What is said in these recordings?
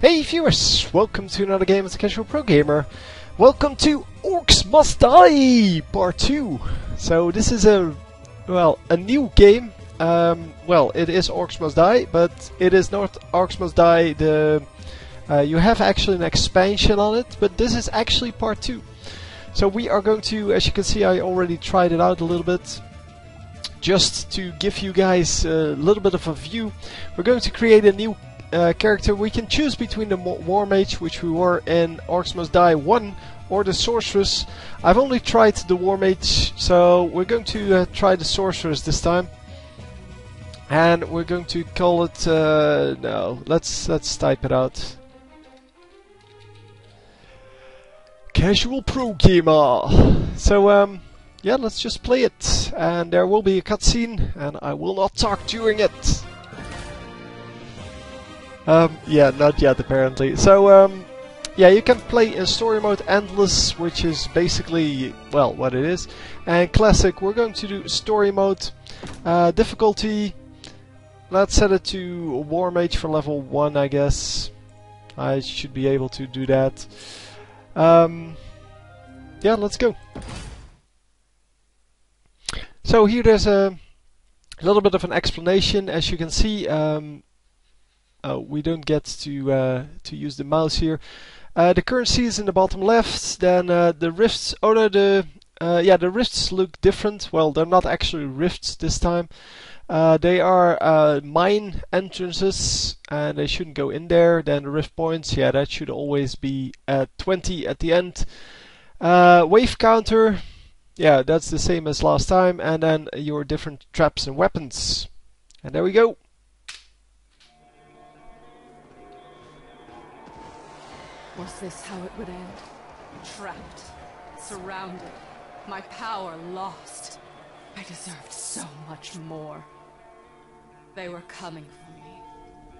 Hey viewers, welcome to another game as a casual pro gamer. Welcome to Orcs Must Die Part 2. So this is a new game. It is Orcs Must Die, but it is not Orcs Must Die. You have actually an expansion on it, but this is actually Part 2. So we are going to, as you can see, I already tried it out a little bit. Just to give you guys a little bit of a view, we're going to create a new character. We can choose between the War Mage, which we were in Orcs Must Die 1, or the Sorceress. I've only tried the War Mage, so we're going to try the Sorceress this time. And we're going to call it, no, let's type it out. Casual Pro Gamer. So, yeah, let's just play it. And there will be a cutscene, and I will not talk during it. Yeah, not yet apparently. So, yeah, you can play in story mode endless, which is basically, well, what it is. And classic, we're going to do story mode. Difficulty, let's set it to War Mage for level 1, I guess. I should be able to do that. Yeah, let's go. So here there's a little bit of an explanation. As you can see, we don't get to use the mouse here. The currency is in the bottom left. Then the rifts. Oh no, the rifts look different. Well, they're not actually rifts this time. They are mine entrances, and they shouldn't go in there. Then the rift points. Yeah, that should always be at 20 at the end. Wave counter. Yeah, that's the same as last time. And then your different traps and weapons. And there we go. Was this how it would end? Trapped, surrounded, my power lost. I deserved so much more. They were coming for me.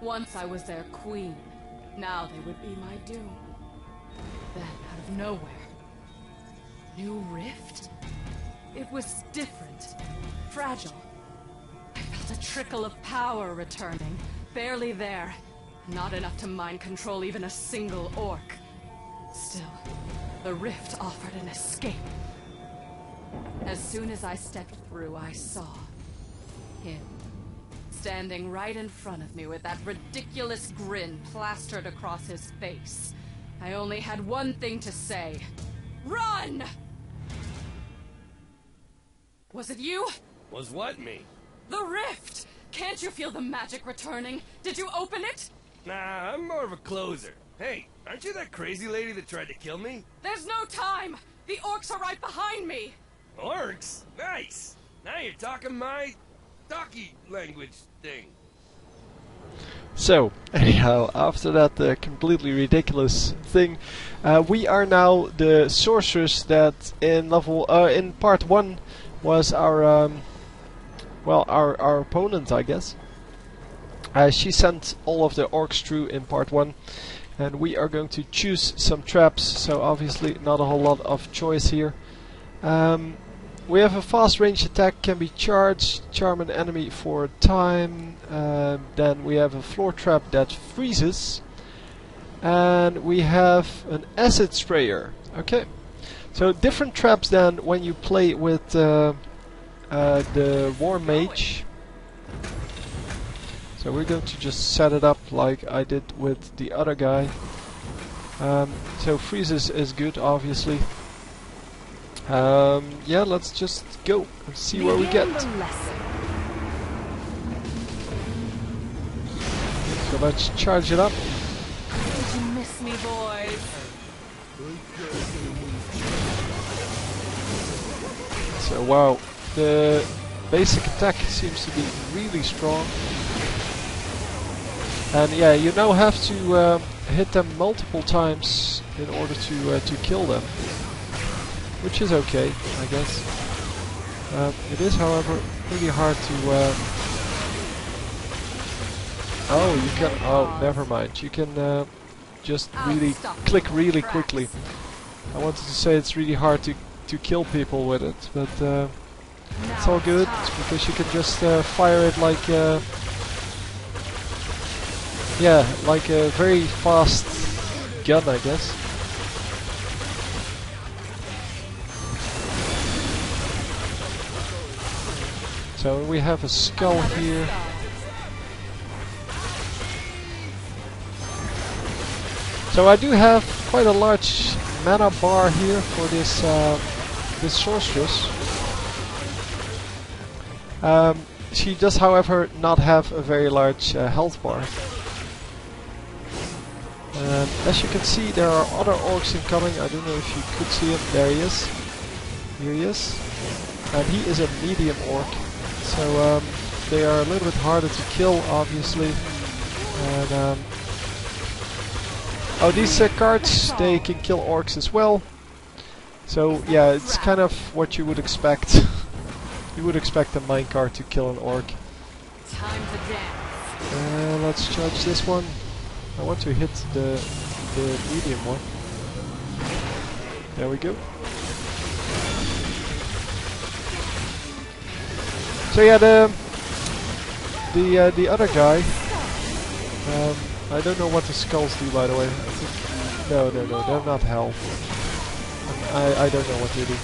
Once I was their queen, now they would be my doom. Then, out of nowhere, new rift? It was different, fragile. I felt a trickle of power returning, barely there. Not enough to mind control even a single orc. Still, the rift offered an escape. As soon as I stepped through, I saw him, standing right in front of me with that ridiculous grin plastered across his face. I only had one thing to say. Run! Was it you? Was what me? The rift! Can't you feel the magic returning? Did you open it? Nah, I'm more of a closer. Hey, aren't you that crazy lady that tried to kill me? There's no time! The orcs are right behind me! Orcs? Nice! Now you're talking my talkie language thing. So, anyhow, after that completely ridiculous thing, we are now the Sorceress that in in part 1 was our our opponent, I guess. She sent all of the orcs through in part 1, and we are going to choose some traps, so obviously not a whole lot of choice here. We have a fast range attack, can be charged, charm an enemy for a time. Then we have a floor trap that freezes, and we have an acid sprayer. Okay, so different traps than when you play with the War Mage. So we're going to just set it up like I did with the other guy. So freezes is good, obviously. Yeah, let's just go and see where we get. So let's charge it up. Did you miss me, boys? So wow, the basic attack seems to be really strong. And yeah, you now have to hit them multiple times in order to kill them, which is okay, I guess. It is, however, pretty hard to. Oh, you can. Oh, never mind. You can just really click really quickly. I wanted to say it's really hard to kill people with it, but it's all good because you can just fire it like. yeah, like a very fast gun, I guess. So we have a skull here. So I do have quite a large mana bar here for this this sorceress. She does, however, not have a very large health bar. As you can see, there are other orcs incoming. I don't know if you could see him. There he is. Here he is. And he is a medium orc. So they are a little bit harder to kill, obviously. And oh, these cards, they can kill orcs as well. So yeah, it's kind of what you would expect. You would expect a minecart to kill an orc. Time to dance. Let's charge this one. I want to hit the medium one. There we go. So yeah, the other guy. I don't know what the skulls do, by the way. I think no, they're not hell. I don't know what they do,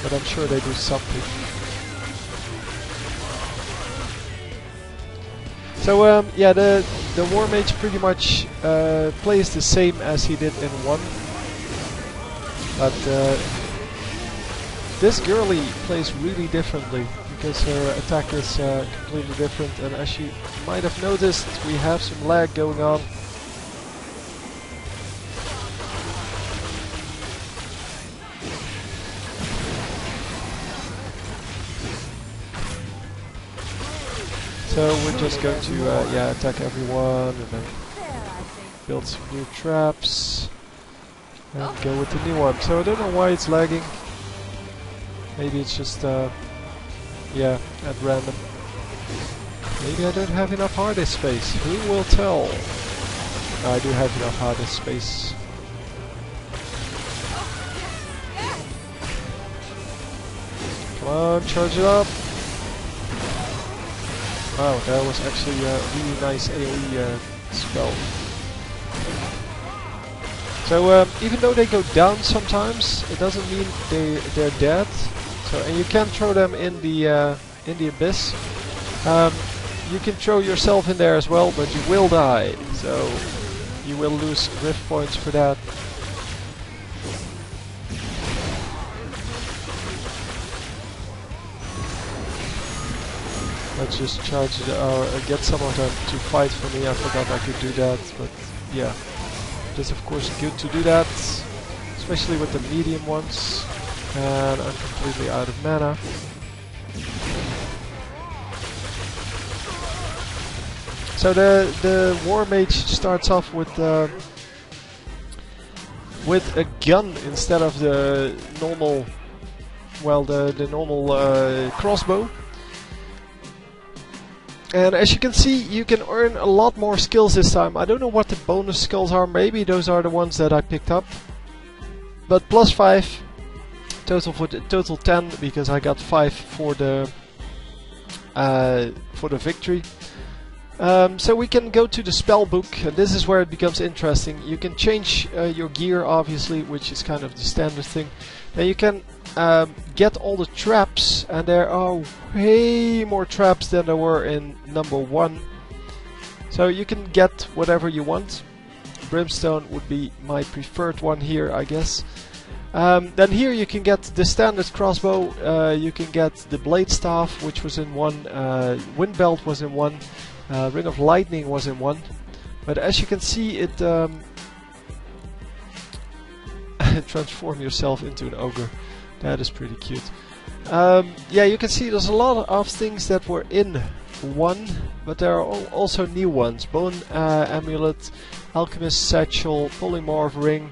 but I'm sure they do something. So yeah, the War Mage pretty much plays the same as he did in 1, but this girlie plays really differently because her attack is completely different, and as you might have noticed, we have some lag going on. So we're just going to yeah, attack everyone and then build some new traps and go with the new one. So I don't know why it's lagging. Maybe it's just yeah, at random. Maybe I don't have enough hard disk space. Who will tell? No, I do have enough hard disk space. Come on, charge it up. Wow, that was actually a really nice AoE spell. So even though they go down sometimes, it doesn't mean they're dead. So, and you can throw them in the abyss. You can throw yourself in there as well, but you will die. So you will lose rift points for that. Let's just charge it, or get some of them to fight for me. I forgot I could do that, but yeah. It is of course good to do that, especially with the medium ones. And I'm completely out of mana. So the War Mage starts off with a gun instead of the normal, well, the normal crossbow. And as you can see, you can earn a lot more skills this time. I don't know what the bonus skills are. Maybe those are the ones that I picked up. But plus 5 total 10, because I got 5 for the victory. So we can go to the spell book, and this is where it becomes interesting. You can change your gear, obviously, which is kind of the standard thing. Then you can get all the traps, and there are way more traps than there were in number 1. So you can get whatever you want. Brimstone would be my preferred one here, I guess. Then here you can get the standard crossbow, you can get the blade staff, which was in 1, wind belt was in 1, ring of lightning was in 1, but as you can see, it transform yourself into an ogre. That is pretty cute. Yeah, you can see there's a lot of things that were in 1, but there are also new ones. Bone amulet, alchemist satchel, polymorph ring.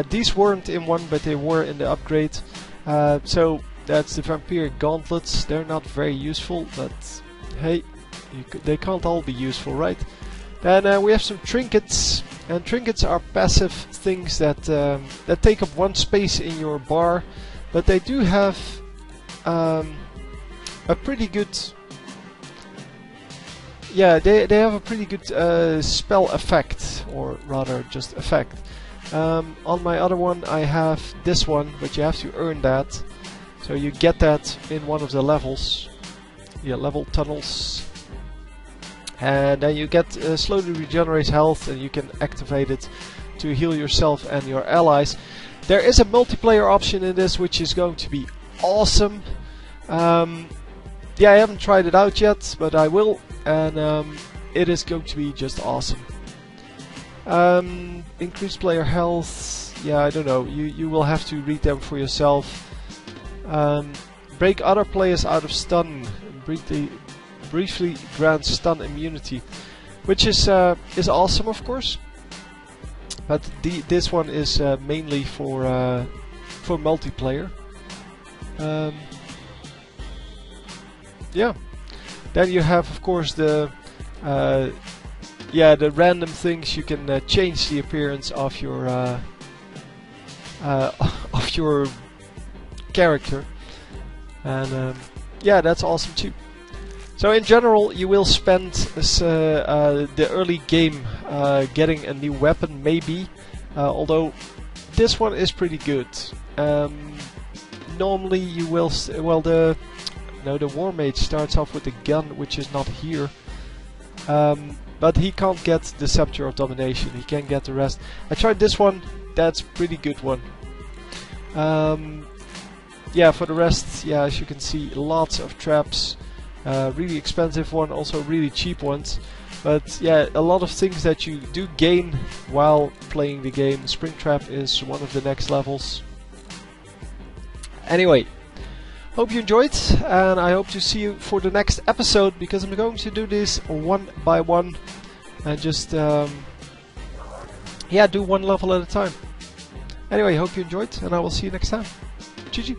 These weren't in 1, but they were in the upgrade. So that's the vampiric gauntlets. They're not very useful, but hey, they can't all be useful, right? Then we have some trinkets, and trinkets are passive things that that take up 1 space in your bar, but they do have a pretty good yeah, they have a pretty good spell effect, or rather just effect. On my other one I have this one, but you have to earn that. So you get that in one of the levels. Yeah, level tunnels. And then you get slowly regenerate health, and you can activate it to heal yourself and your allies. There is a multiplayer option in this, which is going to be awesome. Yeah, I haven't tried it out yet, but I will, and it is going to be just awesome. Increased player health. Yeah, I don't know. You will have to read them for yourself. Break other players out of stun. Briefly grants stun immunity, which is awesome, of course. But this one is mainly for multiplayer. Yeah. Then you have, of course, the random things. You can change the appearance of your character, and yeah, that's awesome too. So in general, you will spend the early game getting a new weapon, maybe. Although this one is pretty good. Normally, you will the War Mage starts off with a gun, which is not here. But he can't get the Scepter of Domination. He can get the rest. I tried this one. That's a pretty good one. Yeah, for the rest, yeah, as you can see, lots of traps. Really expensive one, also really cheap ones. But yeah, a lot of things that you do gain while playing the game. Springtrap is one of the next levels. Anyway, hope you enjoyed, and I hope to see you for the next episode, because I'm going to do this one by one and just yeah, do one level at a time. Anyway, hope you enjoyed, and I will see you next time. GG.